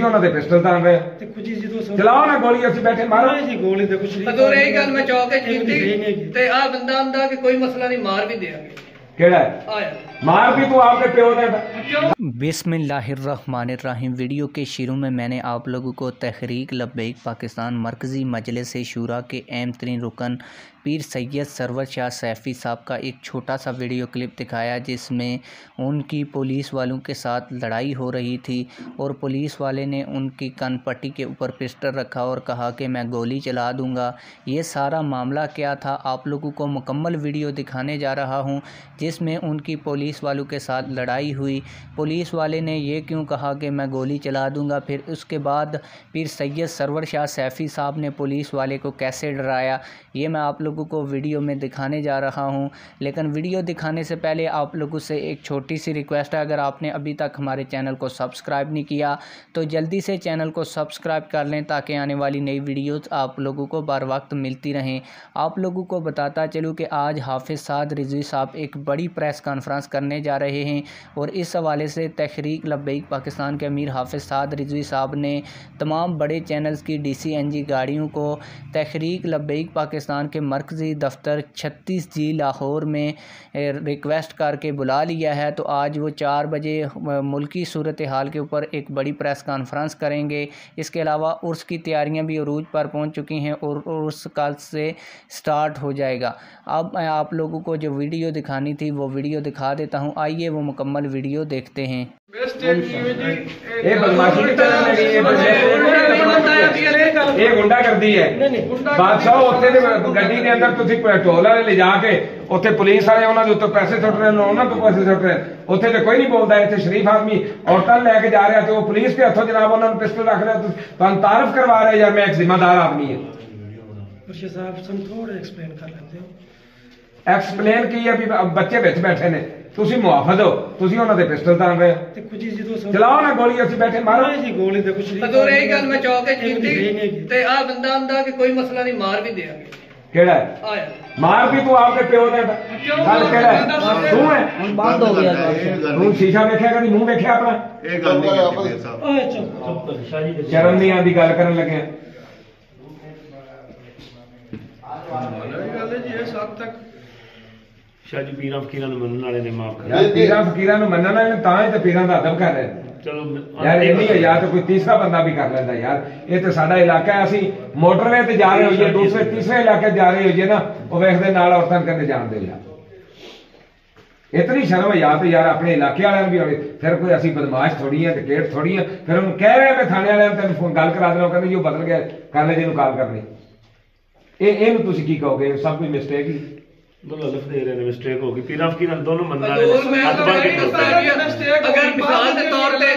ਉਹਨਾਂ ਦੇ ਪਿਸਟਲ ਤਾਣ ਰਹੇ ਹੋ। ਦੇਖੋ ਜੀ ਜਦੋਂ ਚਲਾਓ ਨਾ ਗੋਲੀ, ਅਸੀਂ ਬੈਠੇ ਮਾਰੋ ਜੀ ਗੋਲੀ ਦੇਖੋ ਸ਼ਰੀਫ ਅਦੋਂ ਰਹੀ ਗੱਲ ਮੈਂ ਚੌਕ ਤੇ ਕੀਤੀ ਤੇ ਆ ਬੰਦਾ ਆਂਦਾ ਕਿ ਕੋਈ ਮਸਲਾ नहीं मार भी देंगे। केड़ा है आया मार भी तू आपके प्यो ने। बिस्मिल्लाहिर्रहमानिर्रहीम। वीडियो के शुरू में मैंने आप लोगों को तहरीक लब्बैक पाकिस्तान मरकज़ी मजलिस शूरा के अहम तरीन रुकन पीर सैयद सरवर शाह सैफ़ी साहब का एक छोटा सा वीडियो क्लिप दिखाया जिसमें उनकी पुलिस वालों के साथ लड़ाई हो रही थी और पुलिस वाले ने उनकी कनपट्टी के ऊपर पिस्टल रखा और कहा कि मैं गोली चला दूंगा। ये सारा मामला क्या था आप लोगों को मुकम्मल वीडियो दिखाने जा रहा हूं जिसमें उनकी पुलिस वालों के साथ लड़ाई हुई। पुलिस वाले ने ये क्यों कहा कि मैं गोली चला दूंगा, फिर उसके बाद पीर सैयद सरवर शाह सैफ़ी साहब ने पुलिस वाले को कैसे डराया, ये मैं आप लोगों को वीडियो में दिखाने जा रहा हूं। लेकिन वीडियो दिखाने से पहले आप लोगों से एक छोटी सी रिक्वेस्ट है, अगर आपने अभी तक हमारे चैनल को सब्सक्राइब नहीं किया तो जल्दी से चैनल को सब्सक्राइब कर लें ताकि आने वाली नई वीडियोस आप लोगों को बर वक्त मिलती रहें। आप लोगों को बताता चलूँ कि आज हाफिज़ साद रिजवी साहब एक बड़ी प्रेस कॉन्फ्रेंस करने जा रहे हैं और इस हवाले से तहरीक लब्बैक पाकिस्तान के अमीर हाफिज़ साद रिजवी साहब ने तमाम बड़े चैनल्स की DCNG गाड़ियों को तहरीक लब्बैक पाकिस्तान के मरकज़ी दफ्तर 36 जी लाहौर में रिक्वेस्ट करके बुला लिया है। तो आज वो 4 बजे मुल्की सूरत हाल के ऊपर एक बड़ी प्रेस कॉन्फ्रेंस करेंगे। इसके अलावा उर्स की तैयारियां भी अरूज पर पहुंच चुकी हैं और उर्स कल से स्टार्ट हो जाएगा। अब मैं आप लोगों को जो वीडियो दिखानी थी वो वीडियो दिखा देता हूं, आइए वो मुकम्मल वीडियो देखते हैं। ਇਹ ਗੁੰਡਾ ਕਰਦੀ ਹੈ ਬਾਦਸ਼ਾਹ ਉੱਥੇ ਦੇ ਗੱਡੀ ਦੇ ਅੰਦਰ ਤੁਸੀਂ ਪੈਟਰੋਲ ਵਾਲੇ ਲਿਜਾ ਕੇ ਉੱਥੇ ਪੁਲਿਸ ਵਾਲੇ ਉਹਨਾਂ ਦੇ ਉੱਤੇ ਪੈਸੇ ਸੁੱਟ ਰਹੇ ਨੇ, ਉਹਨਾਂ ਤੋਂ ਪੈਸੇ ਸੁੱਟ ਰਹੇ ਉੱਥੇ ਤੇ ਕੋਈ ਨਹੀਂ ਬੋਲਦਾ। ਇੱਥੇ ਸ਼ਰੀਫ ਆਦਮੀ ਔਰਤਾਂ ਲੈ ਕੇ ਜਾ ਰਿਹਾ ਤੇ ਉਹ ਪੁਲਿਸ ਦੇ ਹੱਥੋਂ ਜਨਾਬ ਉਹਨਾਂ ਨੂੰ ਪਿਸਟਲ ਰੱਖ ਰਿਹਾ, ਤੁਹਾਨੂੰ ਤਾਰਫ ਕਰਵਾ ਰਿਹਾ ਯਾਰ ਮੈਂ ਇੱਕ ਜ਼ਿੰਮੇਦਾਰ ਆਦਮੀ ਹਾਂ। मुर्शिद साहब तुम थोड़ा एक्सप्लेन कर लेते हो। एक्सप्लेन की है भी बच्चे विच बैठे ने, तुसी मुआफद हो, तुसी उन्हां दे पिस्टल ताण रहे हो। देखो जी ਜਦੋਂ चलाओ ना गोली, ਅਸੀਂ बैठे मारो जी गोली देखो शरीफ अਦੋਂ ਰਹੀ ਗੱਲ ਮੈਂ ਚੌਕ ਤੇ ਕੀਤੀ ਤੇ ਆ ਬੰਦਾ ਆਂਦਾ ਕਿ ਕੋਈ ਮਸਲਾ नहीं मार भी देंगे। केड़ा है आया मार भी तू आपके प्यो ने। गल केड़ा है तू है बंद हो गया तू शीशा वेखिया कदी मुंह वेखिया अपना? ਇਹ ਗੱਲ ਨਹੀਂ ਕੀਤੀ ਸਾਹਿਬ। ओए चुप शर्म नहीं आती गल करन लगे। शाह जी पीरां फकीरां नूं मनण वाले ने माफ कर यार पीरां फकीरां नूं मनण वाले तां ही ते पीरां दा अदब कर रहे हैं। चलो यार इन्नी है यार तो कोई तीसरा बंदा भी कर लेंदा यार। ये तो साडा इलाका है, असीं मोटरवे ते जा रहे होइए, दूसरे तीसरे इलाके जा रहे होइए ना वो वेखदे नाल औरतां कन्ने जाणदे यार। इतनी शर्म है यार तो यार अपने इलाके वाले भी होवे, फिर कोई असीं बदमाश थोड़ी है, टिकेट थोड़ी है, फिर उन्हें कह रहे हैं थाने वाले तेन फोन गल करा देना, कहते जो बदल गया कर ले जिन्होंने कॉल करनी। ये तुसीं की कहोगे? सब कुछ मिस्टेक ही दोनों लफ्ज दे रहे हैं, मिस्टेक होगी। पीरां फकीरां दोनों मनण अगर वाले मिसाल के तौर पे